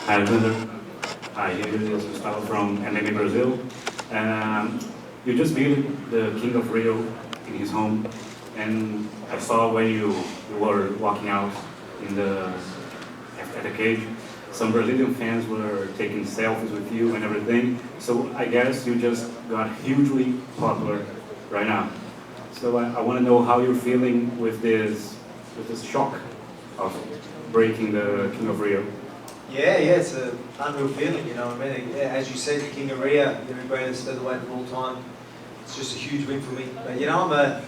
Hi, Alexander. Hi, here is Gustavo from MMA Brazil. You just beat the King of Rio in his home, and I saw when you were walking out at the cage, some Brazilian fans were taking selfies with you and everything. So I guess you just got hugely popular right now. So I want to know how you're feeling with this shock of breaking the King of Rio. Yeah, it's an unreal feeling, you know what I mean? Yeah, as you said, the King of Rio, the greatest featherweight of all time. It's just a huge win for me. But you know, I'm a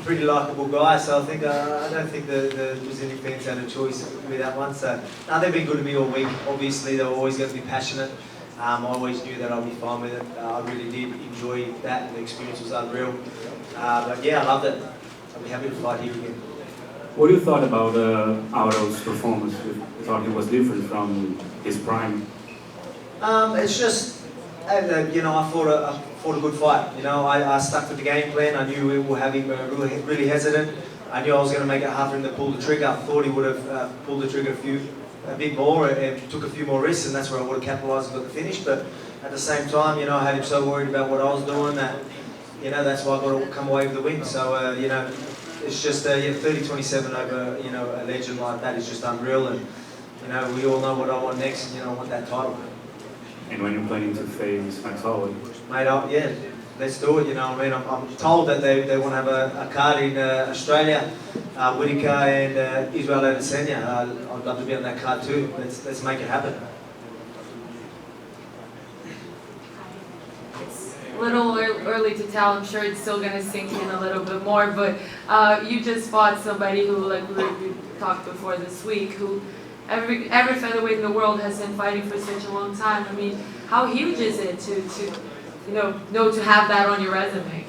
pretty likable guy, so I think I don't think the Brazilian fans had a choice with that one. So no, they've been good to me all week. Obviously, they were always going to be passionate. I always knew that I'd be fine with it. I really did enjoy that. The experience was unreal. But yeah, I loved it. I'll be happy to fight here again. What do you thought about Aldo's performance? You thought he was different from his prime? It's just, you know, I fought a good fight. You know, I stuck to the game plan. I knew we were having really hesitant. I knew I was going to make it hard for him to pull the trigger. I thought he would have pulled the trigger a bit more and took a few more risks, and that's where I would have capitalised and got the finish. But at the same time, you know, I had him so worried about what I was doing that, you know, that's why I got to come away with the win. So, you know, it's just, 30-27 over, you know, a legend like that is just unreal. And, you know, we all know what I want next, and, you know, I want that title. And when you're planning to face Max Holloway? Mate, yeah, let's do it, you know what I mean? I'm told that they want to have a card in Australia, Whitaker and Israel Adesanya. I'd love to be on that card too. Let's make it happen. A little early to tell. I'm sure it's still going to sink in a little bit more, but you just fought somebody who, like we talked before this week, who every featherweight in the world has been fighting for such a long time. I mean, how huge is it to to have that on your resume?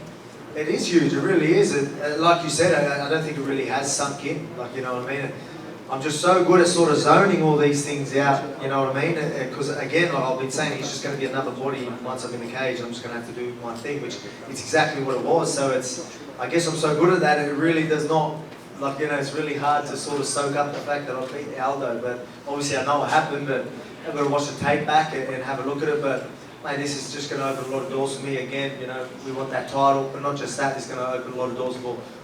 It is huge, it really is. Like you said, I don't think it really has sunk in, like, you know what I mean? I'm just so good at sort of zoning all these things out, you know what I mean? Because again, like I've been saying, he's just going to be another body once I'm in the cage. I'm just going to have to do my thing, which is exactly what it was. So I guess I'm so good at that, and it really does not, like, you know, it's really hard to sort of soak up the fact that I beat Aldo. But obviously I know what happened, but I've got to watch the tape back and have a look at it. But mate, this is just going to open a lot of doors for me again. You know, we want that title, but not just that. It's going to open a lot of doors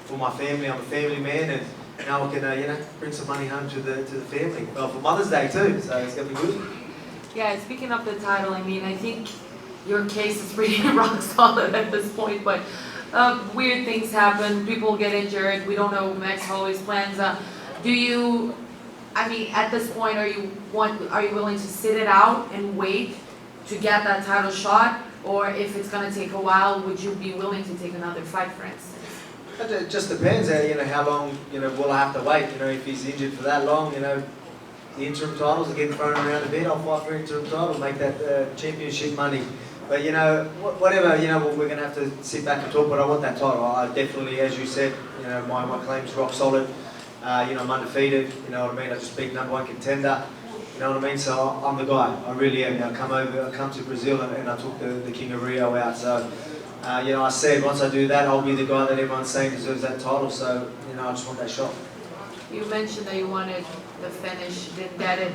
for my family. I'm a family man, and now I can, you know, bring some money home to the family. Well, for Mother's Day too, so it's going to be good. Yeah, speaking of the title, I mean, I think your case is pretty rock solid at this point, but weird things happen. People get injured. We don't know Max Holloway's plans. Do you? I mean, at this point, are you willing to sit it out and wait to get that title shot, or if it's going to take a while, would you be willing to take another fight, for instance? It just depends, you know, how long, you know, will I have to wait? You know, if he's injured for that long, you know, the interim titles are getting thrown around a bit. I'll fight for interim title, make that championship money. But, you know, whatever, you know, we're going to have to sit back and talk, but I want that title. I definitely, as you said, you know, my claim's rock solid. You know, I'm undefeated, you know what I mean? I just beat #1 contender, you know what I mean? So I'm the guy, I really am. I come to Brazil and I took the King of Rio out. So, you know, I said once I do that, I'll be the guy that everyone's saying deserves that title. So, you know, I just want that shot. You mentioned that you wanted the finish, didn't get it.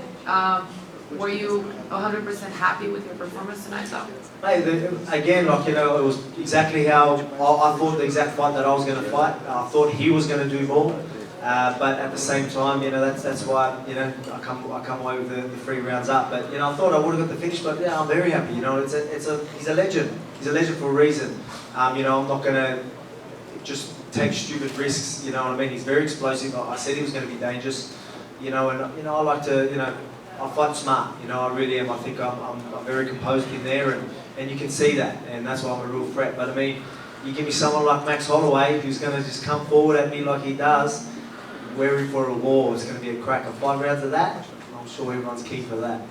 Were you 100% happy with your performance tonight, though? Hey, again, like, you know, it was exactly how I thought the exact fight that I was going to fight. I thought he was going to do more. But at the same time, you know, that's why, you know, I come away with the 3 rounds up. But, you know, I thought I would have got the finish, but yeah, I'm very happy. You know, he's a legend. He's a legend for a reason. You know, I'm not going to just take stupid risks. You know what I mean? He's very explosive. I said he was going to be dangerous. You know, and you know, I like to, you know, I fight smart. You know, I really am. I think I'm very composed in there, and you can see that, and that's why I'm a real threat. But I mean, you give me someone like Max Holloway who's going to just come forward at me like he does. We're in for a war. It's going to be a cracker. 5 rounds of that, I'm sure everyone's keen for that.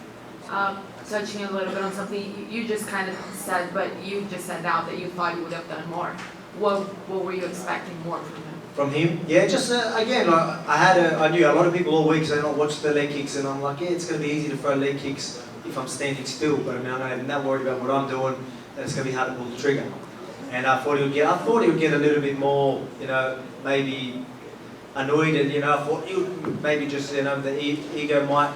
Touching a little bit on something you just kind of said, but you just said now that you thought you would have done more. What were you expecting more from him? From him? Yeah, just again, I knew a lot of people all week saying, "I watched the leg kicks," and I'm like, yeah, it's going to be easy to throw leg kicks if I'm standing still. But I mean, I'm not worried about what I'm doing. And it's going to be hard to pull the trigger. And I thought he would get a little bit more, you know, maybe annoyed, and you know, I thought he would maybe just, you know, the ego might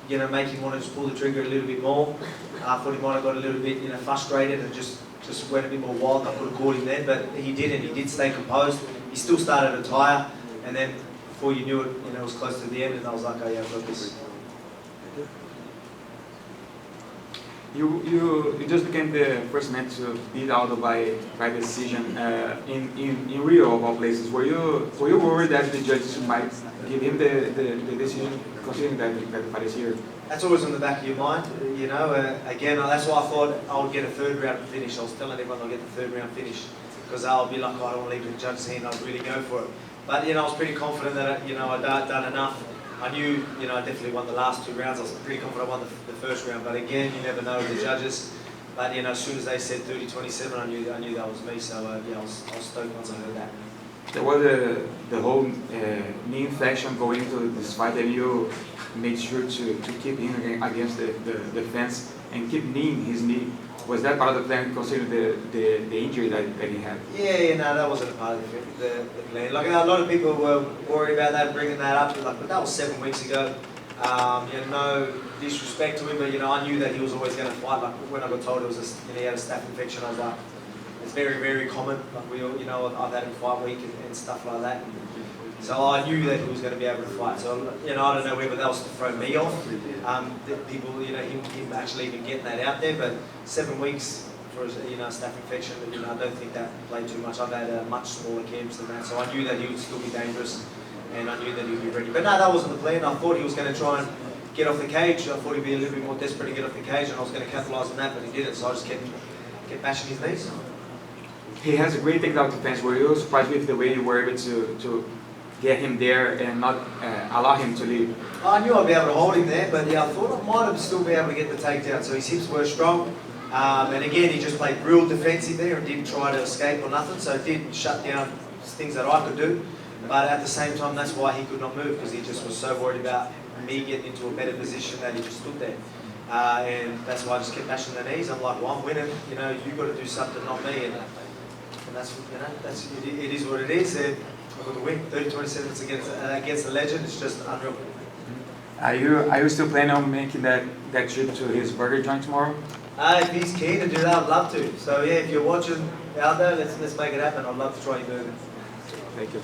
make him want to just pull the trigger a little bit more. I thought he might have got a little bit, frustrated and just went a bit more wild. I could have caught him then, but he didn't. He did stay composed. He still started to tire, and then before you knew it, it was close to the end, and I was like, oh yeah, I've got this. You just became the first man to beat Aldo by decision in Rio of all places. Were you worried that the judges might give him the decision, considering that the fight is here? That's always in the back of your mind, Again, that's why I thought I would get a third round finish. I was telling everyone I'll get the third round finish because I'll be like, I don't want to leave the judge's hand. I'd really go for it. But I was pretty confident that I'd done enough. I knew, I definitely won the last 2 rounds. I was pretty confident I won the first round. But again, you never know with the judges. But as soon as they said 30-27, I knew that was me. So I was stoked once I heard that. There was the whole knee infection going into this fight, and you made sure to keep him against the fence and keep kneeing his knee. Was that part of the plan, considering the injury that he had? Yeah, no, that wasn't a part of the plan. Like a lot of people were worried about that, bringing that up. But that was 7 weeks ago. No disrespect to him, but I knew that he was always going to fight. Like when I got told it was he had a staph infection, I was like, it's very, very common. Like we all, I've had him fight week and stuff like that. So I knew that he was going to be able to fight. So I don't know whether that was to throw me off. People, him actually even getting that out there. But 7 weeks for a staph infection, I don't think that played too much. I've had much smaller camps than that, so I knew that he would still be dangerous, and I knew that he would be ready. But no, that wasn't the plan. I thought he was going to try and get off the cage. I thought he'd be a little bit more desperate to get off the cage, and I was going to capitalise on that, but he didn't. So I just kept bashing his knees. He has a great takedown defense. Were you surprised with the way you were able to get him there and not allow him to leave? I knew I'd be able to hold him there, but I thought I might have still been able to get the takedown. So his hips were strong, and again he just played real defensive there and didn't try to escape or nothing. So it did shut down things that I could do. But at the same time, that's why he could not move, because he just was so worried about me getting into a better position that he just stood there. And that's why I just kept bashing the knees. I'm like, well, I'm winning. You've got to do something, not me. And that's it is what it is. And I've got to win. 30-27 against the legend. It's just unreal. Are you still planning on making that trip to his burger joint tomorrow? If he's keen to do that, I'd love to. So yeah, if you're watching Aldo, let's make it happen. I'd love to try your burger. Thank you.